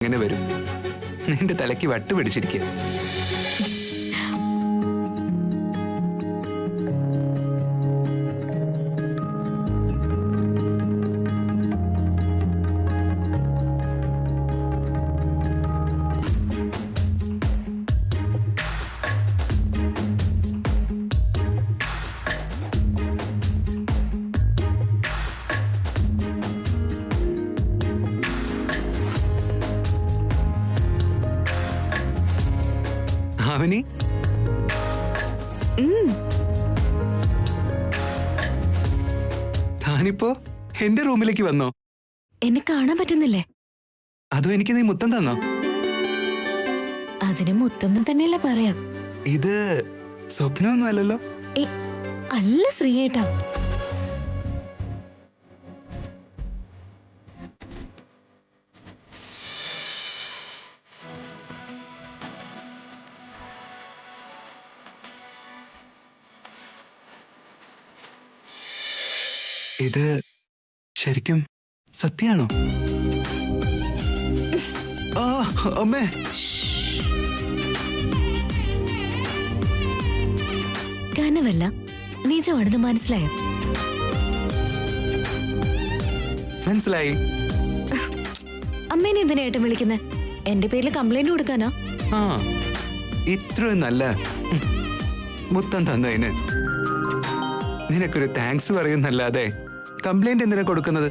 അങ്ങനെ വരും. നിന്റെ തലയ്ക്ക് വട്ട് പിടിച്ചിരിക്കുക. അവനി താനിപ്പോ എന്റെ റൂമിലേക്ക് വന്നോ? എന്നെ കാണാൻ പറ്റുന്നില്ലേ? അതോ എനിക്ക് നീ മുത്തം തന്നോ? അതിന് മുത്തം തന്നെയല്ലേ പറയാം. ഇത് സ്വപ്നമൊന്നും അല്ലല്ലോ. അല്ല ശ്രീയേട്ടാ, ഇത് ശരിക്കും സത്യാണോ? ആ അമ്മേ, കനവല്ല നിജമാണെന്ന് മനസ്സിലായോ? മനസ്സിലായി. അമ്മേനെ എന്തിനാ ഏട്ടൻ വിളിക്കുന്നേ? എന്റെ പേരിൽ കംപ്ലൈന്റ് കൊടുക്കാനാ? ആ ഇത്രയും നല്ല മുത്തം തന്നതിന് നിനക്കൊരു താങ്ക്സ് പറയുന്നല്ലാതെ കംപ്ലൈന്റ് എന്തിനാ കൊടുക്കുന്നത്?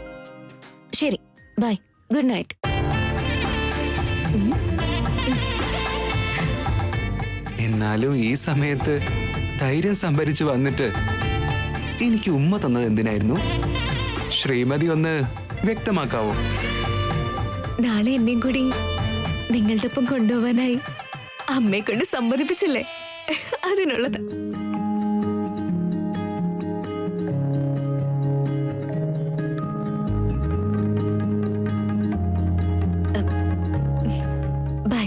ശരി, ബൈ, ഗുഡ് നൈറ്റ്. എന്നാലും ഈ സമയത്ത് ധൈര്യം സംഭരിച്ചു വന്നിട്ട് എനിക്ക് ഉമ്മ തന്നത് എന്തിനായിരുന്നു? ശ്രീമതി ഒന്ന് വ്യക്തമാക്കാവോ? നാളെ എന്നെയും കൂടി നിങ്ങളുടെ ഒപ്പം കൊണ്ടുപോവാനായി അമ്മയെ കൊണ്ട് സമ്മതിപ്പിച്ചില്ലേ, അതിനുള്ളത്. ബൈ.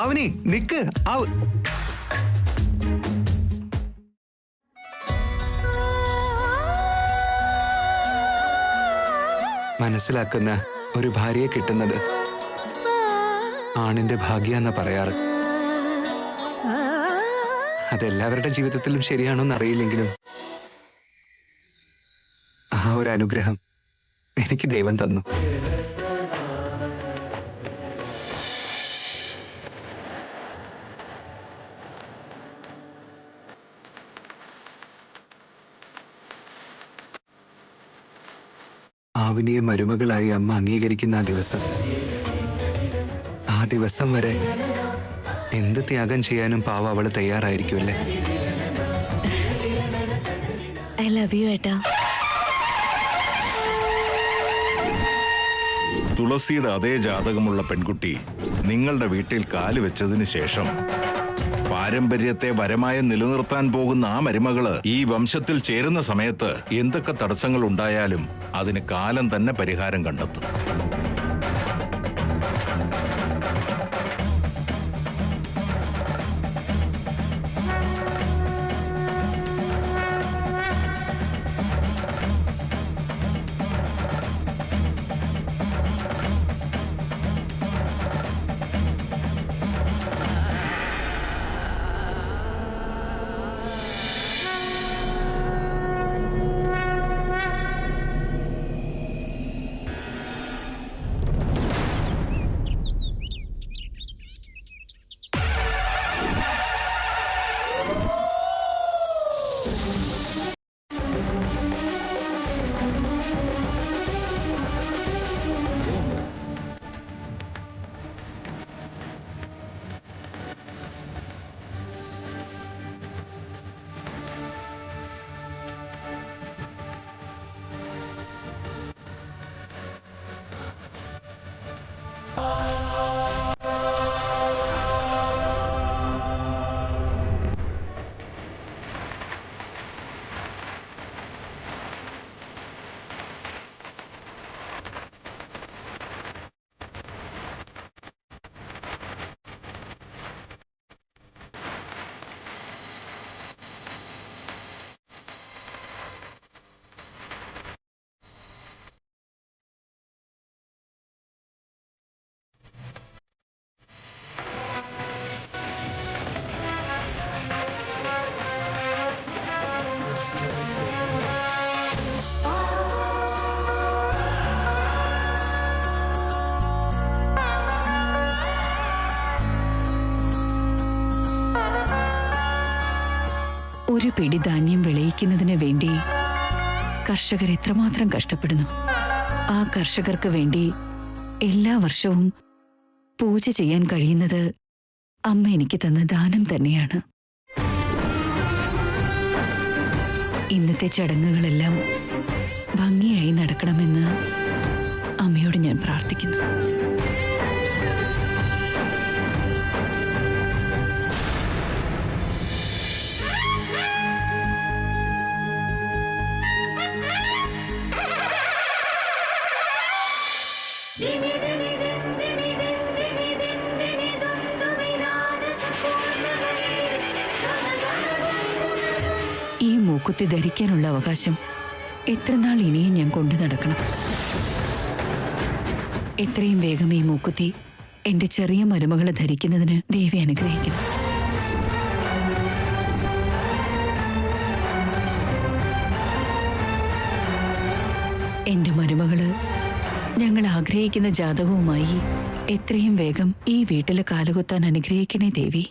അവനി നിക്ക്. മനസ്സിലാക്കുന്ന ഒരു ഭാര്യയെ കിട്ടുന്നത് ആണിന്റെ ഭാഗ്യാന്നാ പറയാറ്. അതെല്ലാവരുടെ ജീവിതത്തിലും ശരിയാണോന്ന് അറിയില്ലെങ്കിലും ആ ഒരു അനുഗ്രഹം എനിക്ക് ദൈവം തന്നു. ആവിനിയെ മരുമകളായി അമ്മ അംഗീകരിക്കുന്ന ആ ദിവസം വരെ എന്ത് ത്യാഗം ചെയ്യാനും പാവ അവള് തയ്യാറായിരിക്കുമല്ലേ? ഐ ലവ് യു ഏട്ടാ. തുളസിയുടെ അതേ ജാതകമുള്ള പെൺകുട്ടി നിങ്ങളുടെ വീട്ടിൽ കാല് വെച്ചതിന് ശേഷം പാരമ്പര്യത്തെ വരമായി നിലനിർത്താൻ പോകുന്ന ആ മരുമകള് ഈ വംശത്തിൽ ചേരുന്ന സമയത്ത് എന്തൊക്കെ തടസ്സങ്ങൾ ഉണ്ടായാലും അതിന് കാലം തന്നെ പരിഹാരം കണ്ടെത്തും. ഒരു പിടി ധാന്യം വിളയിക്കുന്നതിന് വേണ്ടി കർഷകർ എത്രമാത്രം കഷ്ടപ്പെടുന്നു. ആ കർഷകർക്ക് വേണ്ടി എല്ലാ വർഷവും പൂജ ചെയ്യാൻ കഴിയുന്നത് അമ്മ എനിക്ക് തന്ന ദാനം തന്നെയാണ്. ഇന്നത്തെ ചടങ്ങുകളെല്ലാം ഭംഗിയായി നടക്കണമെന്ന് അമ്മയോട് ഞാൻ പ്രാർത്ഥിക്കുന്നു. ഈ മൂക്കുത്തി ധരിക്കാനുള്ള അവകാശം എത്രനാൾ ഇനിയും ഞാൻ കൊണ്ടു നടക്കണം? എത്രയും വേഗം ഈ മൂക്കുത്തി എന്റെ ചെറിയ മരുമകളെ ധരിക്കുന്നതിന് ദേവി അനുഗ്രഹിക്കണം. എന്റെ മരുമകള് ഞങ്ങൾ ആഗ്രഹിക്കുന്ന ജാതകവുമായി എത്രയും വേഗം ഈ വീട്ടില് കാലുകുത്താൻ അനുഗ്രഹിക്കണേ ദേവി.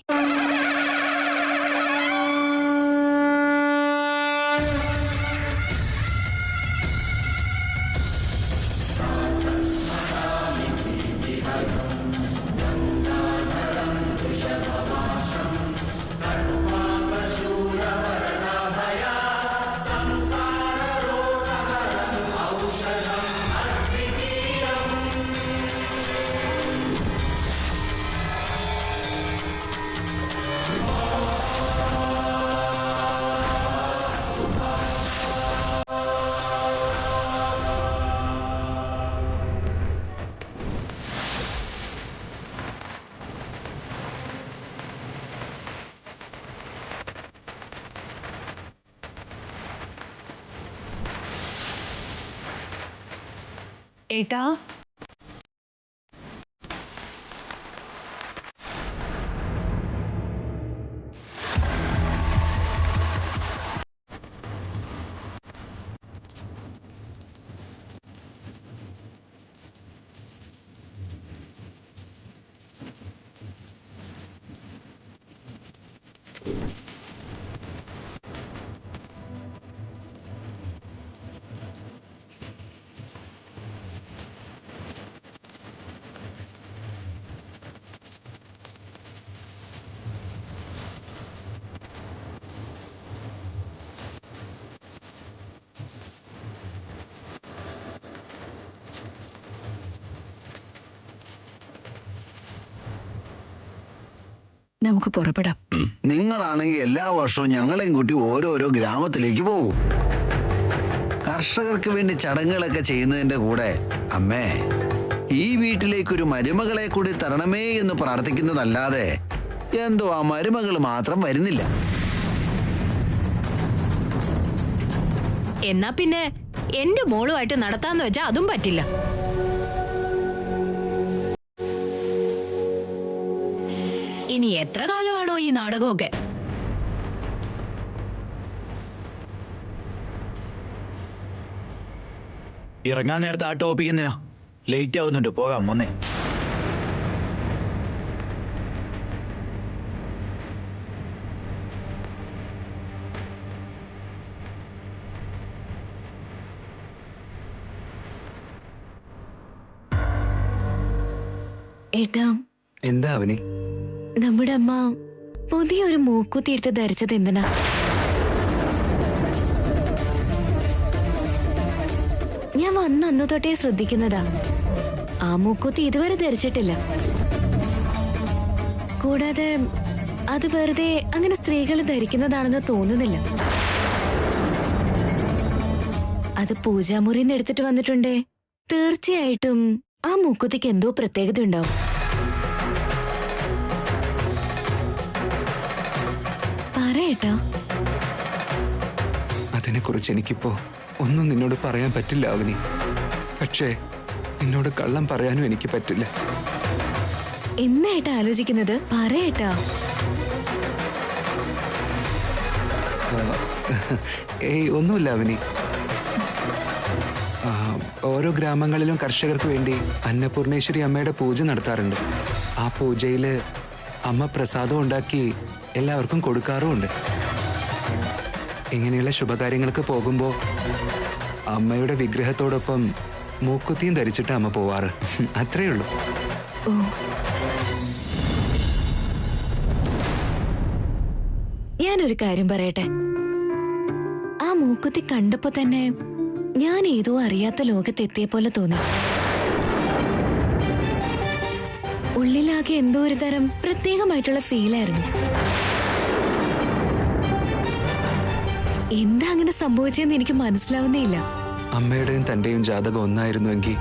ഏട്ടാ, നമുക്ക് പുറപ്പെടാം. നിങ്ങളാണെങ്കിൽ എല്ലാ വർഷവും ഞങ്ങളെയും കൂട്ടി ഓരോരോ ഗ്രാമത്തിലേക്ക് പോകും. കർഷകർക്ക് വേണ്ടി ചടങ്ങുകളൊക്കെ ചെയ്യുന്നതിന്റെ കൂടെ അമ്മേ ഈ വീട്ടിലേക്കൊരു മരുമകളെ കൂടി തരണമേ എന്ന് പ്രാർത്ഥിക്കുന്നതല്ലാതെ എന്തോ ആ മരുമകൾ മാത്രം വരുന്നില്ല. എന്നാ പിന്നെ എന്റെ മോളുമായിട്ട് നടത്താന്ന് വെച്ചാ അതും പറ്റില്ല. ഇനി എത്ര കാലമാണോ ഈ നാടകമൊക്കെ? ഇറങ്ങാൻ നേരത്തെ ആ ടോപ്പിക് എന്തിനാ? ലേറ്റ് ആവുന്നുണ്ട്, പോകാം വന്നേ. ഏട്ടാ, എന്താ അവനി? നമ്മുടെ അമ്മ പുതിയൊരു മൂക്കുത്തി എടുത്ത് ധരിച്ചത് എന്തിനാ? ഞാൻ വന്ന അന്നു തൊട്ടേ ശ്രദ്ധിക്കുന്നതാ. ആ മൂക്കുത്തി ഇതുവരെ ധരിച്ചിട്ടില്ല. കൂടാതെ അത് വെറുതെ അങ്ങനെ സ്ത്രീകൾ ധരിക്കുന്നതാണെന്ന് തോന്നുന്നില്ല. അത് പൂജാമുറിന്ന് എടുത്തിട്ട് വന്നിട്ടുണ്ടേ. തീർച്ചയായിട്ടും ആ മൂക്കുത്തിക്ക് എന്തോ പ്രത്യേകത ഉണ്ടാവും. പറയേട്ടാ. അതിനെക്കുറിച്ച് എനിക്കിപ്പോ ഒന്നും നിന്നോട് പറയാൻ പറ്റില്ല അവനി. പക്ഷേ നിന്നോട് കള്ളം പറയാനും എനിക്ക് പറ്റില്ല. എന്നായിട്ടാ ആലോചിക്കുന്നത്? പറയേട്ടാ. ഏയ് ഒന്നുമില്ല അവനി. ഓരോ ഗ്രാമങ്ങളിലും കർഷകർക്ക് വേണ്ടി അന്നപൂർണേശ്വരി അമ്മയുടെ പൂജ നടത്താറുണ്ട്. ആ പൂജയില് അമ്മ പ്രസാദം ഉണ്ടാക്കി എല്ലാവർക്കും കൊടുക്കാറുമുണ്ട്. ഇങ്ങനെയുള്ള ശുഭകാര്യങ്ങൾക്ക് പോകുമ്പോ അമ്മയുടെ വിഗ്രഹത്തോടൊപ്പം മൂക്കുത്തിയും ധരിച്ചിട്ട് അമ്മ പോവാറ്. അത്രേ ഉള്ളൂ. ഓ, ഞാനൊരു കാര്യം പറയട്ടെ. ആ മൂക്കുത്തി കണ്ടപ്പോ തന്നെ ഞാൻ ഏതോ അറിയാത്ത ലോകത്തെത്തിയ പോലെ തോന്നി. ഉള്ളിലാകെ എന്തോ ഒരു തരം പ്രത്യേകമായിട്ടുള്ള ഫീലായിരുന്നു. എന്താ അങ്ങനെ സംഭവിച്ചെന്ന് എനിക്ക് മനസ്സിലാവുന്നേയില്ല. അമ്മയുടെയും തന്റെയും ജാതകം ഒന്നായിരുന്നുവെങ്കിൽ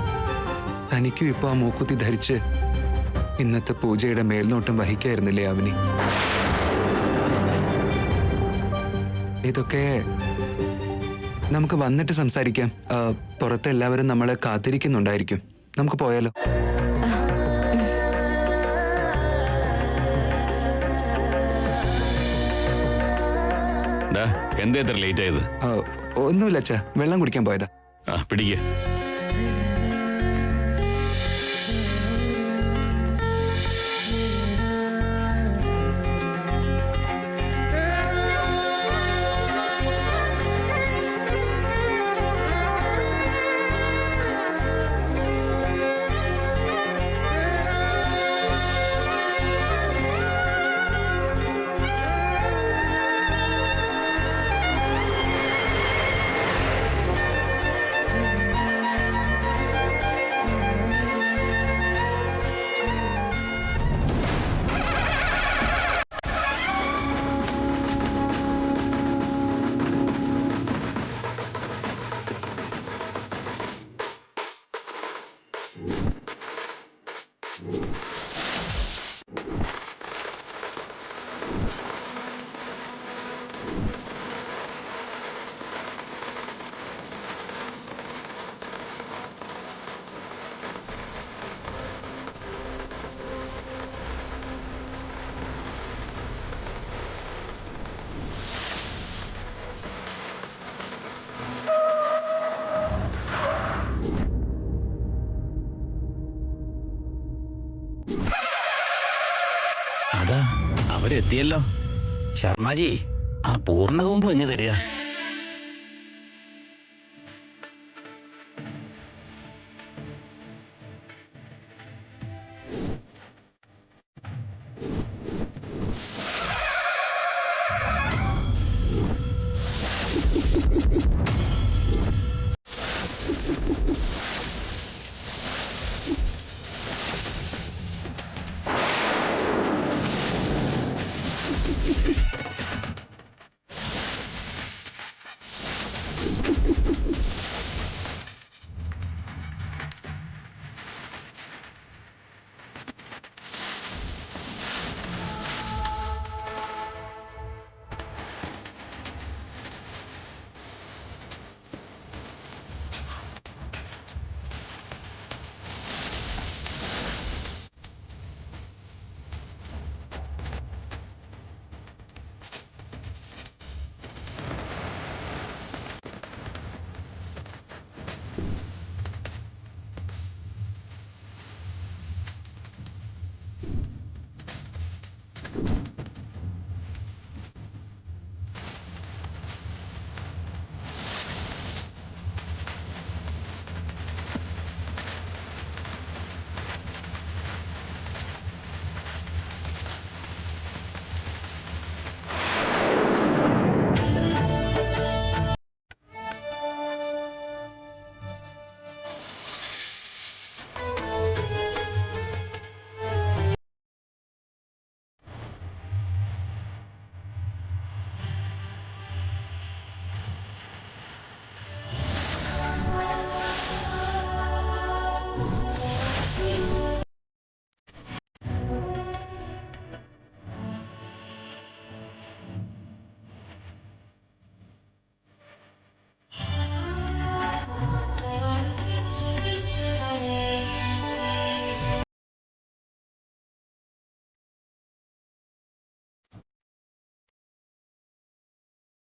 തനിക്കും ഇപ്പൊ ആ മൂക്കുത്തി ധരിച്ച് ഇന്നത്തെ പൂജയുടെ മേൽനോട്ടം വഹിക്കായിരുന്നില്ലേ അവനി? ഇതൊക്കെ നമുക്ക് വന്നിട്ട് സംസാരിക്കാം. പുറത്ത് എല്ലാവരും നമ്മളെ കാത്തിരിക്കുന്നുണ്ടായിരിക്കും. നമുക്ക് പോയാലോ? എന്താ എത്ര ലേറ്റ് ആയത്? ഒന്നുമില്ല അച്ഛാ, വെള്ളം കുടിക്കാൻ പോയതാ. പിടിക്ക. അതാ അവരെത്തിയല്ലോ. ശർമാജി, ആ പൂർണ്ണകൊമ്പ് എങ്ങനെ തരിക?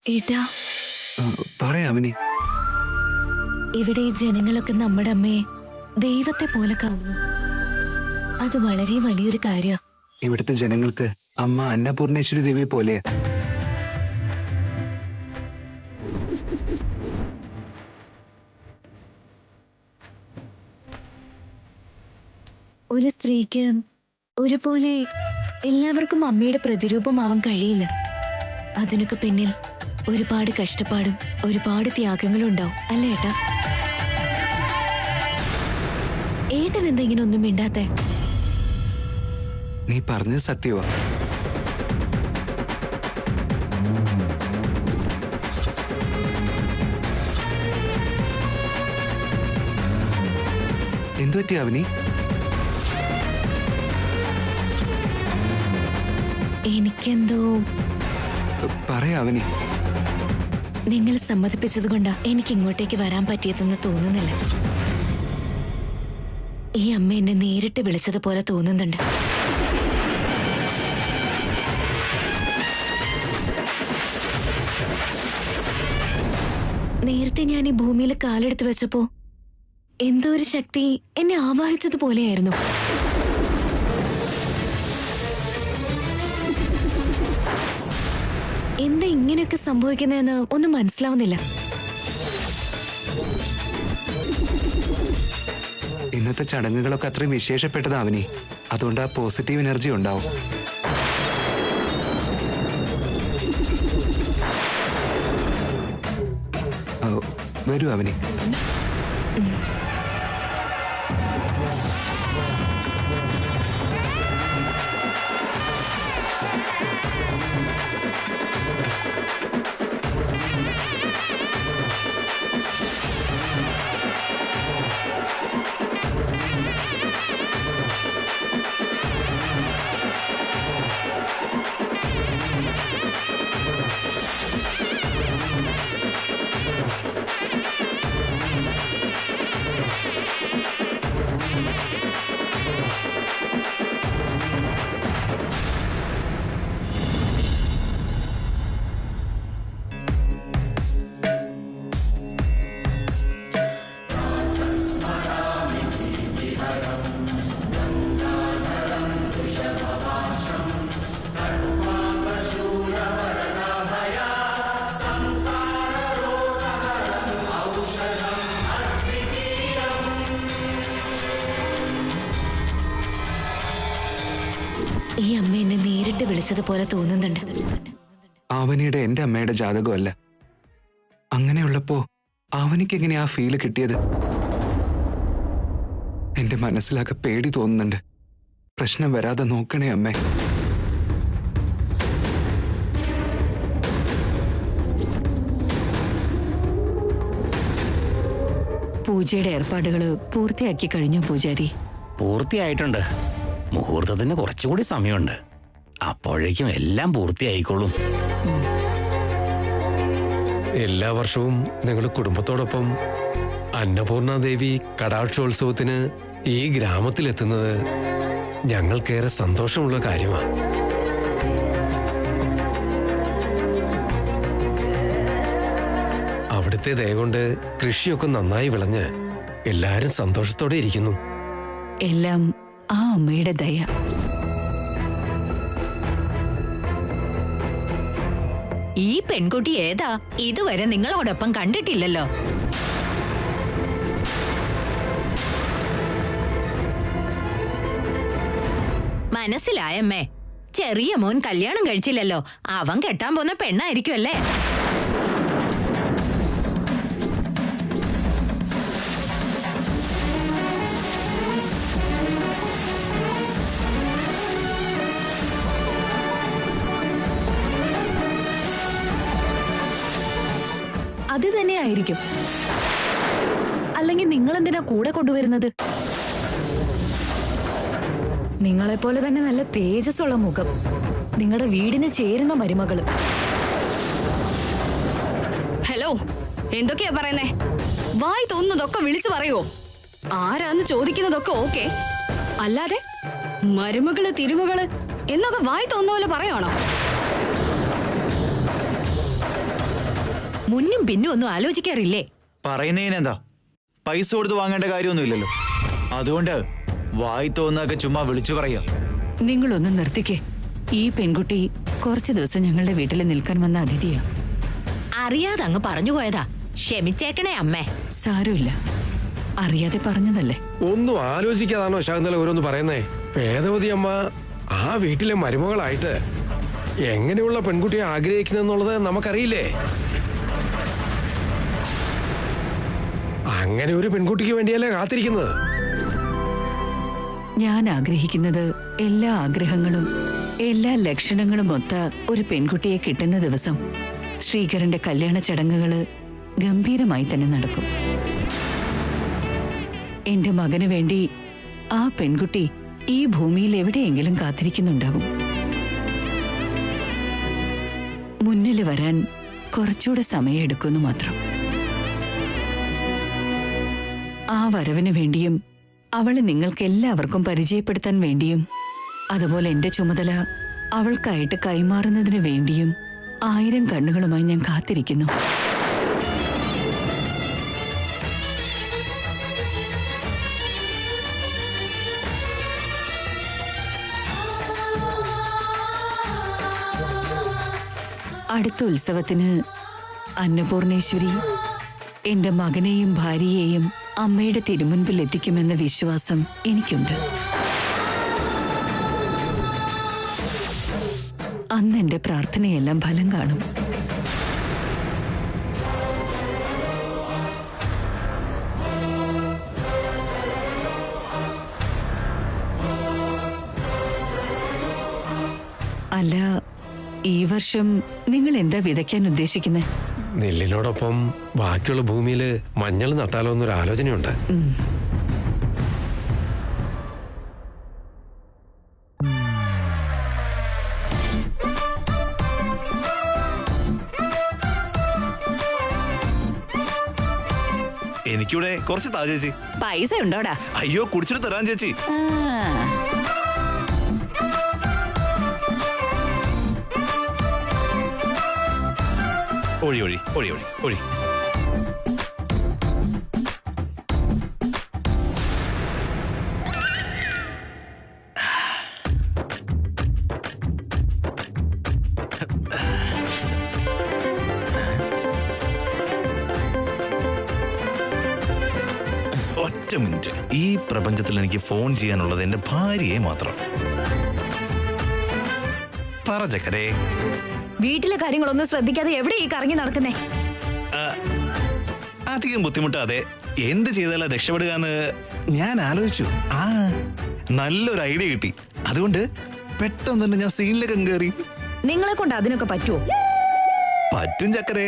ഏട്ടാ, പറയാം അവനി. ഇവിടെ ഈ ജനങ്ങളൊക്കെ നമ്മുടെ അമ്മയെ ദൈവത്തെ പോലെ കാണുന്നു. അത് വളരെ വലിയൊരു കാര്യമാണ്. ഇവിടുത്തെ ജനങ്ങൾക്ക് അമ്മ അന്നപൂർണേശ്വരി ദേവിയെ പോലെയാ. ഒരു സ്ത്രീക്ക് ഒരുപോലെ എല്ലാവർക്കും അമ്മയുടെ പ്രതിരൂപമാവാൻ കഴിയില്ല. അതിനൊക്കെ പിന്നിൽ ഒരുപാട് കഷ്ടപ്പാടും ഒരുപാട് ത്യാഗങ്ങളും ഉണ്ടാവും, അല്ലേ ഏട്ടാ? ഏട്ടൻ എന്താ ഇങ്ങനെ ഒന്നും മിണ്ടാത്തെ? നീ പറഞ്ഞത് സത്യമാ. എന്തു പറ്റി അവനി? എനിക്കെന്തോ പറയാ അവനി. നിങ്ങൾ സമ്മതിപ്പിച്ചത് കൊണ്ടാ എനിക്ക് ഇങ്ങോട്ടേക്ക് വരാൻ പറ്റിയതെന്ന് തോന്നുന്നില്ല. ഈ അമ്മ എന്നെ നേരിട്ട് വിളിച്ചതുപോലെ തോന്നുന്നുണ്ട്. നേരത്തെ ഞാൻ ഈ ഭൂമിയിൽ കാലെടുത്ത് വെച്ചപ്പോ എന്തോ ഒരു ശക്തി എന്നെ ആവാഹിച്ചതുപോലെയായിരുന്നു. എന്താ ഇങ്ങനെയൊക്കെ സംഭവിക്കുന്നതെന്ന് ഒന്നും മനസ്സിലാവുന്നില്ല. ഇന്നത്തെ ചടങ്ങുകളൊക്കെ അത്രയും വിശേഷപ്പെട്ടതാവനി. അതുകൊണ്ട് ആ പോസിറ്റീവ് എനർജി ഉണ്ടാവും. വരൂ അവനി. ഈ അമ്മ എന്നെ നേരിട്ട് വിളിച്ചതുപോലെ തോന്നുന്നുണ്ട്. ആവനിയുടെ എന്റെ അമ്മയുടെ ജാതകമല്ല. അങ്ങനെയുള്ളപ്പോ ആവനിക്ക് എങ്ങനെയാ ആ ഫീല് കിട്ടിയത്? എന്റെ മനസ്സിലാകെ പേടി തോന്നുന്നുണ്ട്. പ്രശ്നം വരാതെ നോക്കണേ അമ്മേ. പൂജയുടെ ഏർപ്പാടുകൾ പൂർത്തിയാക്കി കഴിഞ്ഞു പൂജാരി? പൂർത്തിയായിട്ടുണ്ട്. മുഹൂർത്തത്തിന് കുറച്ചുകൂടി സമയമുണ്ട്. അപ്പോഴേക്കും എല്ലാം പൂർത്തിയായിക്കോളും. എല്ലാ വർഷവും ഞങ്ങൾ കുടുംബത്തോടൊപ്പം അന്നപൂർണ ദേവി കടാക്ഷോത്സവത്തിന് ഈ ഗ്രാമത്തിലെത്തുന്നത് ഞങ്ങൾക്കേറെ സന്തോഷമുള്ള കാര്യമാണ്. അവിടുത്തെ ദയ കൊണ്ട് കൃഷിയൊക്കെ നന്നായി വിളഞ്ഞ് എല്ലാരും സന്തോഷത്തോടെ ഇരിക്കുന്നു. എല്ലാം ആ അമ്മയുടെ ദയ. ഈ പെൺകുട്ടി ഏതാ? ഇതുവരെ നിങ്ങളോടൊപ്പം കണ്ടിട്ടില്ലല്ലോ. മനസ്സിലായമ്മേ. ചെറിയ മോൻ കല്യാണം കഴിച്ചില്ലല്ലോ. അവൻ കെട്ടാൻ പോന്ന പെണ്ണായിരിക്കുമല്ലേ? അത് തന്നെയായിരിക്കും. അല്ലെങ്കിൽ നിങ്ങൾ എന്തിനാ കൂടെ കൊണ്ടുവരുന്നത്? നിങ്ങളെപ്പോലെ തന്നെ നല്ല തേജസ്സുള്ള മുഖം, നിങ്ങളുടെ വീടിന് ചേരുന്ന മരുമകള്. ഹലോ, എന്തൊക്കെയാ പറയുന്നേ? വായി തോന്നുന്നതൊക്കെ വിളിച്ചു പറയുവോ? ആരാന്ന് ചോദിക്കുന്നതൊക്കെ ഓക്കെ, അല്ലാതെ മരുമകള് തിരുമകള് എന്നൊക്കെ വായി തോന്നുന്ന പോലെ പറയണോ? മുന്നും പിന്നും ഒന്നും ആലോചിക്കാറില്ലേ? പറയുന്നതിനെന്താ? പൈസ കൊടുത്ത് വാങ്ങേണ്ട കാര്യമൊന്നുമില്ലല്ലോ. അതുകൊണ്ട് വായി തോന്നുന്നതൊക്കെ ചുമ്മാ വിളിച്ചു പറയാ. നിങ്ങളൊന്ന് നിർത്തിക്കേ. ഈ പെൺകുട്ടി കുറച്ചു ദിവസം ഞങ്ങളുടെ വീട്ടിൽ നിൽക്കാൻ വന്ന അതിഥിയാ. അറിയാതെ അങ്ങ് പറഞ്ഞു പോയതാ. ക്ഷമിച്ചേക്കണേ അമ്മേ. സാരമില്ല. അറിയാതെ പറഞ്ഞതല്ലേ. ഒന്നും ആലോചിക്കാതാണോ ശകുന്തല ഓരോന്ന് പറയുന്നേ? വേദവതി അമ്മ ആ വീട്ടിലെ മരുമകളായിട്ട് എങ്ങനെയുള്ള പെൺകുട്ടിയെ ആഗ്രഹിക്കുന്നെന്നുള്ളത് നമുക്കറിയില്ലേ? അങ്ങനെ ഒരു പെൺകുട്ടിക്ക് വേണ്ടിയല്ലേ കാത്തിരിക്കുന്നത്? ഞാൻ ആഗ്രഹിക്കുന്നത് എല്ലാ ആഗ്രഹങ്ങളും എല്ലാ ലക്ഷണങ്ങളും ഒത്ത ഒരു പെൺകുട്ടിയെ കിട്ടുന്ന ദിവസം ശ്രീകരന്റെ കല്യാണ ചടങ്ങുകള് ഗംഭീരമായി തന്നെ നടക്കും. എന്റെ മകന് വേണ്ടി ആ പെൺകുട്ടി ഈ ഭൂമിയിൽ എവിടെയെങ്കിലും കാത്തിരിക്കുന്നുണ്ടാവും. മുന്നിൽ വരാൻ കുറച്ചുകൂടെ സമയമെടുക്കുന്നു മാത്രം. ആ വരവിന് വേണ്ടിയും അവളെ നിങ്ങൾക്ക് എല്ലാവർക്കും പരിചയപ്പെടുത്താൻ വേണ്ടിയും അതുപോലെ എന്റെ ചുമതല അവൾക്കായിട്ട് കൈമാറുന്നതിന് വേണ്ടിയും 1000 കണ്ണുകളുമായി ഞാൻ കാത്തിരിക്കുന്നു. അടുത്ത ഉത്സവത്തിന് അന്നപൂർണേശ്വരി എന്റെ മകനെയും ഭാര്യയെയും അമ്മയുടെ തിരുമുൻപിൽ എത്തിക്കുമെന്ന വിശ്വാസം എനിക്കുണ്ട്. അന്ന് എന്റെ പ്രാർത്ഥനയെല്ലാം ഫലം കാണും. അല്ല, ഈ വർഷം നിങ്ങൾ എന്താ വിതയ്ക്കാൻ ഉദ്ദേശിക്കുന്നത്? നെല്ലിനോടൊപ്പം ബാക്കിയുള്ള ഭൂമിയിൽ മഞ്ഞൾ നട്ടാലോ എന്നൊരു ആലോചനയുണ്ട്. എനിക്കിവിടെ കുറച്ച് താ ചേച്ചി. പൈസ ഉണ്ടോടാ? അയ്യോ, കുടിച്ചിട്ട് തരാൻ ചേച്ചി. ഒഴി ഒഴി ഒഴി ഒഴി ഒഴി. ഒറ്റ മിനിറ്റ്. ഈ പ്രപഞ്ചത്തിൽ എനിക്ക് ഫോൺ ചെയ്യാനുള്ളത് എന്റെ ഭാര്യയെ മാത്രം. പറ ചക്കരേ. വീട്ടിലെ കാര്യങ്ങളൊന്നും ശ്രദ്ധിക്കാതെ എവിടെ ഈ കറങ്ങി നടക്കുന്നേ? അധികം ബുദ്ധിമുട്ടാതെ എന്ത് ചെയ്താലാ രക്ഷപ്പെടുക എന്ന് ഞാൻ ആലോചിച്ചു. നല്ലൊരു ഐഡിയ കിട്ടി. അതുകൊണ്ട് പെട്ടെന്ന് തന്നെ ഞാൻ സീനിലേക്ക് കയറി. നിങ്ങളെ കൊണ്ട് അതിനൊക്കെ പറ്റുമോ? പറ്റും ചക്കരേ.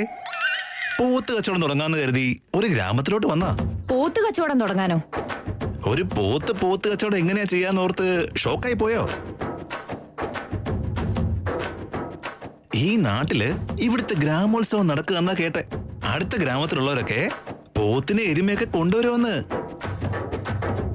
പോത്ത് കച്ചവടം തുടങ്ങാന്ന് കരുതി ഒരു ഗ്രാമത്തിലോട്ട് വന്നാ. പോത്ത് കച്ചവടം തുടങ്ങാനോ? ഒരു പോത്ത് കച്ചവടം എങ്ങനെയാ ചെയ്യാന്നോർത്ത് ഷോക്കായി പോയോ? ഈ നാട്ടില് ഇവിടുത്തെ ഗ്രാമോത്സവം നടക്കുക എന്നാ കേട്ടെ. അടുത്ത ഗ്രാമത്തിലുള്ളവരൊക്കെ പോത്തിനെ എരുമയൊക്കെ കൊണ്ടുവരുമെന്ന്.